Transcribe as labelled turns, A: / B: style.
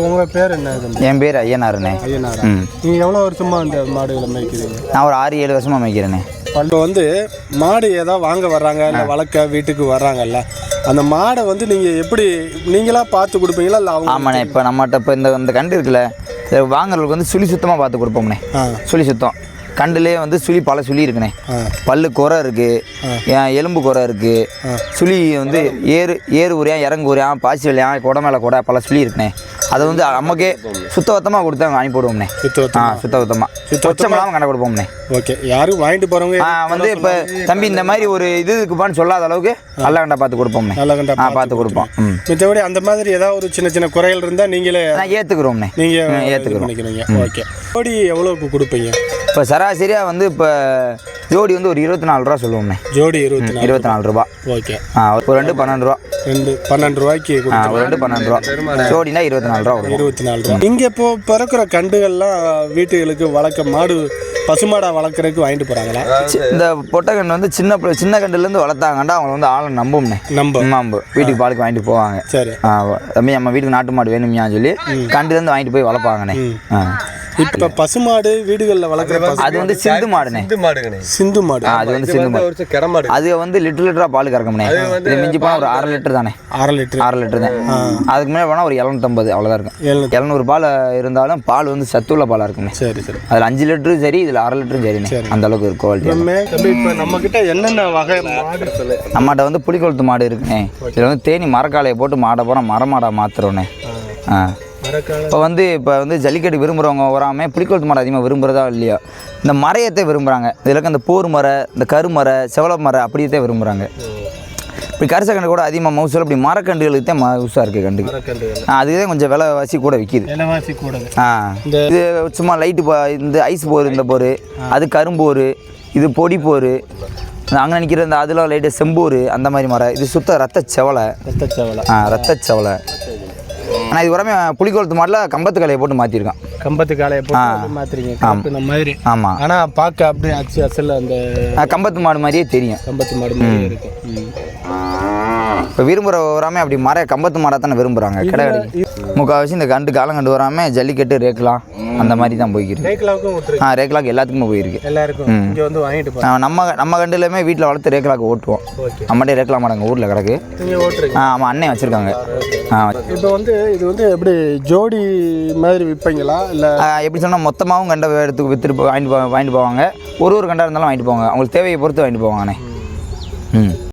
A: உங்க பேர் என்ன?
B: என் பேர் ஐயனாருண்ணே.
A: ஐயனாரா? நீங்கள் எவ்வளோ வருஷமாக இந்த மாடுகளை மேய்க்கிறீங்க?
B: நான் ஒரு 6-7 வருஷமாக மேய்க்கிறேண்ணே.
A: இப்போ வந்து மாடு ஏதாவது வாங்க வர்றாங்க இல்லை வளர்க்க வீட்டுக்கு வர்றாங்கல்ல, அந்த மாடை வந்து நீங்கள் எப்படி நீங்களா பார்த்து கொடுப்பீங்களா இல்லை அவங்க?
B: ஆமாண்ணே. இப்போ நம்மகிட்ட இப்போ இந்த கண்டு இருக்குல்ல, இதை வாங்குறவங்களுக்கு வந்து சுழி சுத்தமாக பார்த்து கொடுப்போம்ண்ணே. சுழி சுத்தம் கண்டுலேயே வந்து சுழி பல சுழி இருக்குண்ணே. பல்லு குறை இருக்குது, எலும்பு குறை இருக்குது, சுழி வந்து ஏறு உரையா இறங்கு உரையா பாசி வழியா கொடை மேலே கொடை பல சுழி இருக்குண்ணே. அதை வந்து நமக்கே சுத்தமாக கொடுத்து அவங்க வாங்கி போடுவோம்ண்ணே. சுத்தமாக சுத்தமாக கண்டை கொடுப்போம்ண்ணே.
A: ஓகே. யாரும் வாங்கிட்டு போகிறவங்க
B: வந்து இப்போ தம்பி இந்த மாதிரி ஒரு இது இருக்குப்பான்னு சொல்லாத அளவுக்கு நல்ல கண்டா பார்த்து கொடுப்போம்ண்ணே.
A: நல்ல கண்டா
B: பார்த்து கொடுப்போம்.
A: மித்தபடி அந்த மாதிரி ஏதாவது ஒரு சின்ன சின்ன குறைகள் இருந்தால் நீங்களே
B: ஏற்றுக்கிறோம்ண்ணே.
A: நீங்கள்
B: ஏற்றுக்கிறோம்.
A: ஓகே. ஜோடி எவ்வளோக்கு கொடுப்பீங்க?
B: இப்போ சராசரியாக வந்து இப்போ ஜோடி வந்து ஒரு 24 ரூபா சொல்லுவோம்ண்ணே.
A: ஜோடி
B: 24 ரூபா.
A: ஓகே.
B: ஒரு 2 12 ரூபா.
A: 12 ரூபாய்க்கு
B: ஒரு 2 12 ரூபா. ஜோடினா 24 ரூபா வரும்.
A: 24 ரூபா. இங்கே இப்போ பிறக்கிற கண்டுகள்லாம் வீட்டுகளுக்கு வளர்க்க மாடு பசுமாடை வளர்க்குறதுக்கு வாங்கிட்டு போகிறாங்களா?
B: இந்த பொட்டை கண்டு வந்து சின்ன கண்டுலேருந்து வளர்த்தாங்கண்டா அவங்க வந்து ஆளை நம்பும்ண்ணே. நம்பு வீட்டுக்கு பாலுக்கு வாங்கிட்டு போவாங்க.
A: சரி
B: தம்பி நம்ம வீட்டுக்கு நாட்டு மாடு வேணும்யான்னு சொல்லி கண்டுலேருந்து வாங்கிட்டு போய் வளர்ப்பாங்கண்ணே.
A: இப்போ பசுமாடு வீடுகளில் வளர்க்குற
B: அது வந்து சிந்து மாடுண்ணே.
A: சிந்து மாடு.
B: அது வந்து சிந்து மாடு. அது வந்து லிட்டராக பால் கறக்கும்ண்ணே. இது மிஞ்சி போனால் ஒரு 1/2 லிட்டர் தானே. 1/2 லிட்டர் தான். அதுக்கு மேலே போனால் ஒரு 750 அவ்வளோதான் இருக்கும். 700 பால் இருந்தாலும் பால் வந்து சத்துள்ள பாலாக இருக்கும்ண்ணே.
A: சரி சரி.
B: அதில் 5 லிட்டரும் சரி, இதில் 1/2 லிட்டரும் சரிண்ணே. அந்த அளவுக்கு ஒரு குவாலிட்டி.
A: இப்போ நம்மக்கிட்ட என்னென்ன வகை மாடு?
B: நம்மகிட்ட வந்து புலிக்கொழுத்து மாடு இருக்குண்ணே. இதில் வந்து தேனி மரக்காலையை போட்டு மாடை போனால் மரமாடை மாற்றுறோண்ணே. இப்போ வந்து ஜல்லிக்கட்டு விரும்புகிறவங்க வராமல் புலிக்கொழுத்து மாடு அதிகமாக விரும்புகிறதா இல்லையா, இந்த மரையத்தை விரும்புகிறாங்க. இதில் இந்த போர் மரை, இந்த கருமரை, செவல மரை அப்படியே விரும்புகிறாங்க. இப்படி கரிச கண்டு கூட அதிகமாக மவுசல் அப்படி மரக்கண்டுகளுக்கு தான் மவுசாக இருக்குது கண்டுக்கு. அதுக்கு தான் கொஞ்சம் விலைவாசி கூட விற்கிது. இது சும்மா லைட்டு இந்த ஐஸ் போர், இந்த போர், அது கரும்போர், இது பொடி போர், அங்கே நிற்கிற இந்த அதெல்லாம் லைட்டு செம்போர், அந்த மாதிரி மரம். இது சுத்த ரத்த செவலை. ரத்த செவலை. ஆனால் இது வரமே புலிக்கொழுத்து மாட்டில் கம்பத்து காலையை போட்டு மாற்றிருக்கான்.
A: கம்பத்து காலையை போட்டு மாற்றிருக்கீங்க இந்த மாதிரி.
B: ஆமாம்.
A: ஆனால் பார்க்க அப்படியே அசல் அந்த
B: கம்பத்து மாடு மாதிரியே தெரியும்.
A: கம்பத்து மாடு மாதிரி இருக்கும்.
B: இப்போ விரும்புகிற வராமல் அப்படி கம்பத்து மாடாக தானே விரும்புகிறாங்க. கிடையாது முக்கால்வாசி இந்த கண்டு காலங்கண்டு வராமல் ஜல்லிக்கட்டு ரேக்கலாம் அந்த மாதிரி தான் போய்க்கிருக்கு. ரேக்கலாக்கு எல்லாத்துக்குமே போயிருக்கு.
A: எல்லாருக்கும் இங்கே வந்து வாங்கிட்டு
B: நம்ம கண்டுலையுமே வீட்டில் வளர்த்து ரேக்கலாக்கு ஓட்டுவோம். நம்மகிட்டே ரேக்கலா மாடங்க ஊரில் கிடக்கு. ஆமாம், அண்ணன் வச்சுருக்காங்க.
A: இப்போ வந்து இது வந்து எப்படி ஜோடி மாதிரி விற்பீங்களா இல்லை
B: எப்படி சொன்னால் மொத்தமாகவும் கண்டை எடுத்து விற்றுட்டு வாங்கிட்டு போவாங்க. ஒரு கண்டாக இருந்தாலும் வாங்கிட்டு போவாங்க. அவங்களுக்கு தேவையை பொறுத்து வாங்கிட்டு போவாங்கண்ணே.